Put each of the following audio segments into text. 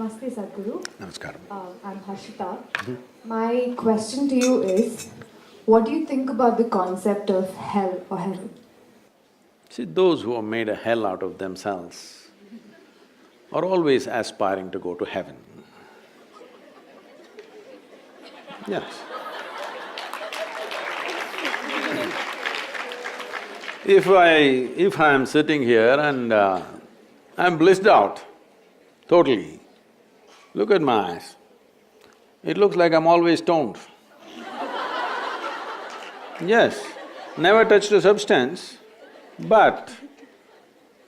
Namaste, Sadhguru. Namaskaram. I'm Harshita. My question to you is, what do you think about the concept of hell or heaven? See, those who have made a hell out of themselves are always aspiring to go to heaven. Yes. If I am sitting here and I'm blissed out totally, look at my eyes. It looks like I'm always stoned. Yes, never touched a substance, but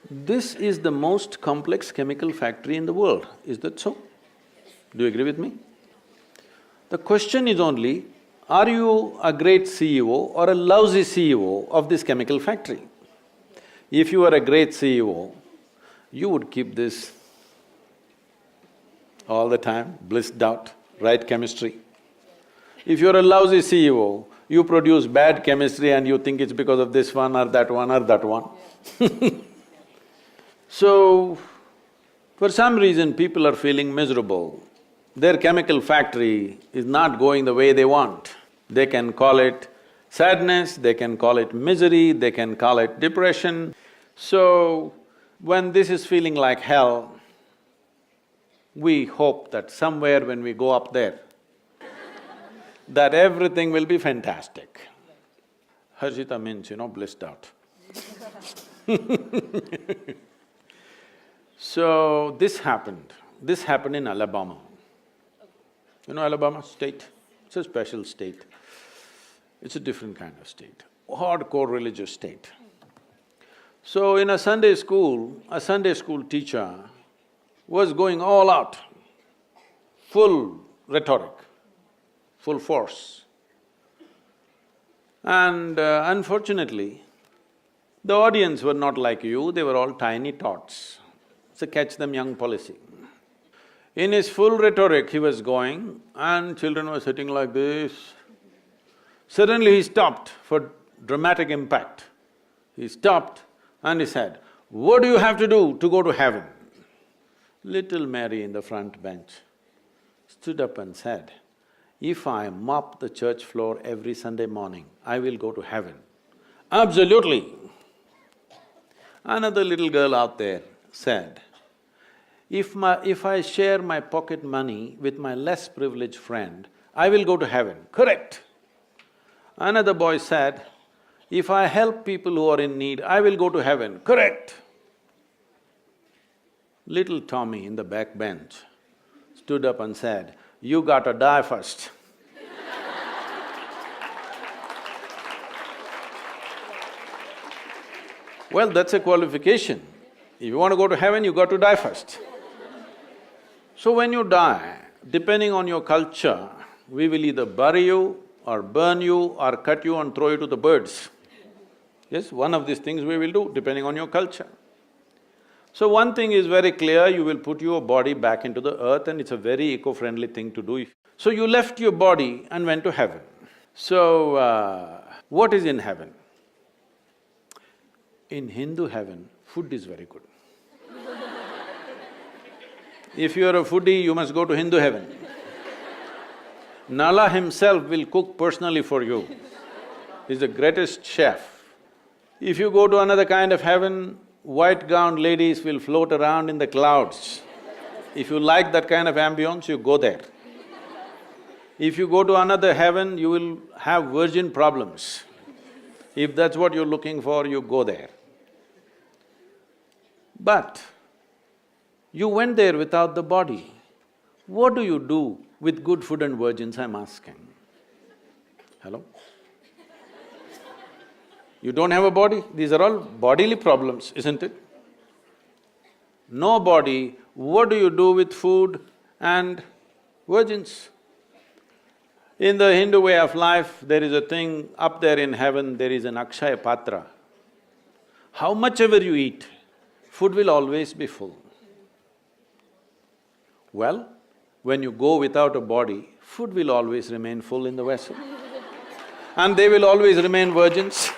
this is the most complex chemical factory in the world. Is that so? Do you agree with me? The question is only, are you a great CEO or a lousy CEO of this chemical factory? If you are a great CEO, you would keep this all the time, blissed out, right chemistry. If you're a lousy CEO, you produce bad chemistry and you think it's because of this one or that one or that one. So, for some reason people are feeling miserable. Their chemical factory is not going the way they want. They can call it sadness, they can call it misery, they can call it depression. So, when this is feeling like hell, we hope that somewhere when we go up there, that everything will be fantastic. Harshita means, blissed out. So, this happened in Alabama. You know Alabama state? It's a special state. It's a different kind of state, hardcore religious state. So in a Sunday school teacher was going all out, full rhetoric, full force. And unfortunately, the audience were not like you, they were all tiny tots. It's a catch them young policy. In his full rhetoric, he was going and children were sitting like this. Suddenly he stopped for dramatic impact. He stopped and he said, "What do you have to do to go to heaven?" Little Mary in the front bench stood up and said, "If I mop the church floor every Sunday morning, I will go to heaven." Absolutely. Another little girl out there said, If I share my pocket money with my less privileged friend, I will go to heaven. Correct. Another boy said, "If I help people who are in need, I will go to heaven." Correct. Little Tommy in the back bench stood up and said, "You gotta die first." Well, that's a qualification. If you want to go to heaven, you got to die first. So when you die, depending on your culture, we will either bury you or burn you or cut you and throw you to the birds. Yes, one of these things we will do, depending on your culture. So one thing is very clear, you will put your body back into the earth and it's a very eco-friendly thing to do. So you left your body and went to heaven. So, what is in heaven? In Hindu heaven, food is very good. If you are a foodie, you must go to Hindu heaven. Nala himself will cook personally for you. He's the greatest chef. If you go to another kind of heaven, white-gowned ladies will float around in the clouds. If you like that kind of ambience, you go there. If you go to another heaven, you will have virgin problems. If that's what you're looking for, you go there. But you went there without the body. What do you do with good food and virgins, I'm asking? Hello? You don't have a body, these are all bodily problems, isn't it? No body, what do you do with food and virgins? In the Hindu way of life, there is a thing, up there in heaven, there is an Akshaya Patra. How much ever you eat, food will always be full. Well, when you go without a body, food will always remain full in the vessel. And they will always remain virgins.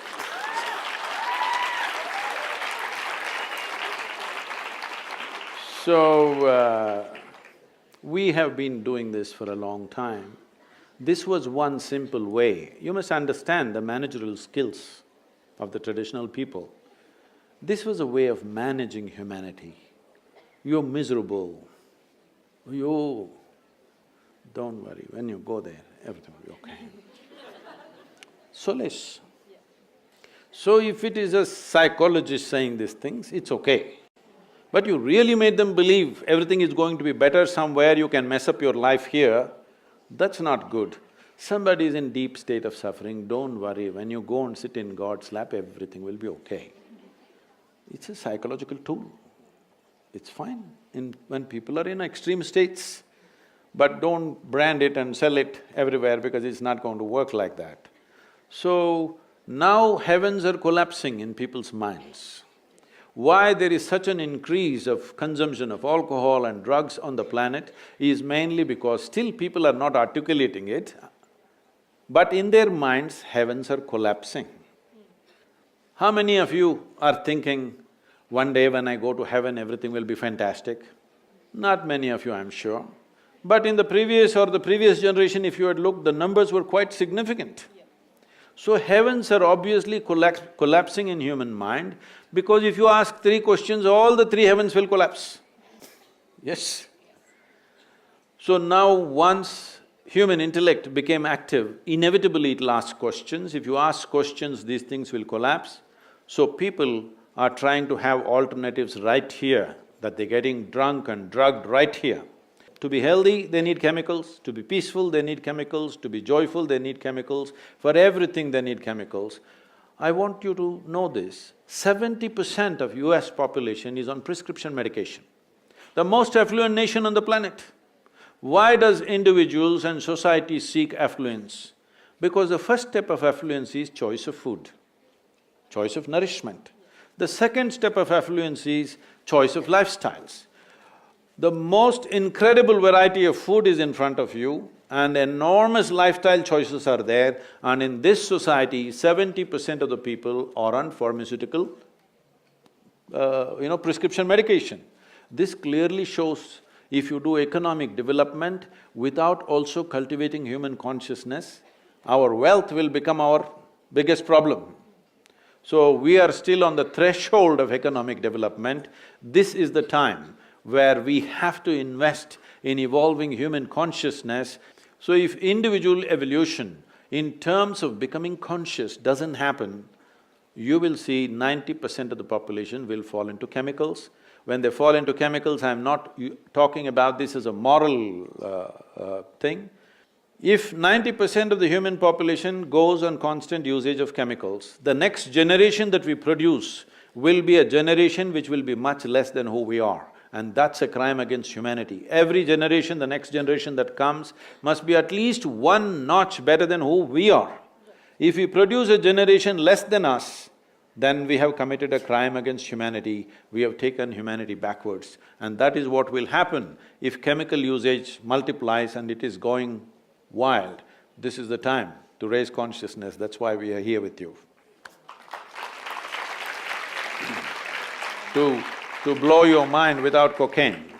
So, We have been doing this for a long time. This was one simple way. You must understand the managerial skills of the traditional people. This was a way of managing humanity. You're miserable. You… don't worry, when you go there, everything will be okay. Solace. So if it is a psychologist saying these things, it's okay. But you really made them believe everything is going to be better somewhere, you can mess up your life here, that's not good. Somebody is in deep state of suffering, don't worry, when you go and sit in God's lap, everything will be okay. It's a psychological tool. It's fine when people are in extreme states, but don't brand it and sell it everywhere because it's not going to work like that. So, now heavens are collapsing in people's minds. Why there is such an increase of consumption of alcohol and drugs on the planet is mainly because still people are not articulating it, but in their minds, heavens are collapsing. How many of you are thinking, one day when I go to heaven, everything will be fantastic? Not many of you, I'm sure. But in the previous generation, if you had looked, the numbers were quite significant. So heavens are obviously collapsing in human mind, because if you ask three questions, all the three heavens will collapse. Yes. So now once human intellect became active, inevitably it'll ask questions. If you ask questions, these things will collapse. So people are trying to have alternatives right here, that they're getting drunk and drugged right here. To be healthy, they need chemicals. To be peaceful, they need chemicals. To be joyful, they need chemicals. For everything, they need chemicals. I want you to know this, 70% of US population is on prescription medication. The most affluent nation on the planet. Why does individuals and society seek affluence? Because the first step of affluence is choice of food, choice of nourishment. The second step of affluence is choice of lifestyles. The most incredible variety of food is in front of you and enormous lifestyle choices are there, and in this society, 70% of the people are on pharmaceutical, prescription medication. This clearly shows if you do economic development without also cultivating human consciousness, our wealth will become our biggest problem. So we are still on the threshold of economic development. This is the time where we have to invest in evolving human consciousness. So if individual evolution in terms of becoming conscious doesn't happen, you will see 90% of the population will fall into chemicals. When they fall into chemicals, I'm not talking about this as a moral thing. If 90% of the human population goes on constant usage of chemicals, the next generation that we produce will be a generation which will be much less than who we are. And that's a crime against humanity. Every generation, the next generation that comes, must be at least one notch better than who we are. If we produce a generation less than us, then we have committed a crime against humanity, we have taken humanity backwards. And that is what will happen if chemical usage multiplies and it is going wild. This is the time to raise consciousness, that's why we are here with you. To blow your mind without cocaine.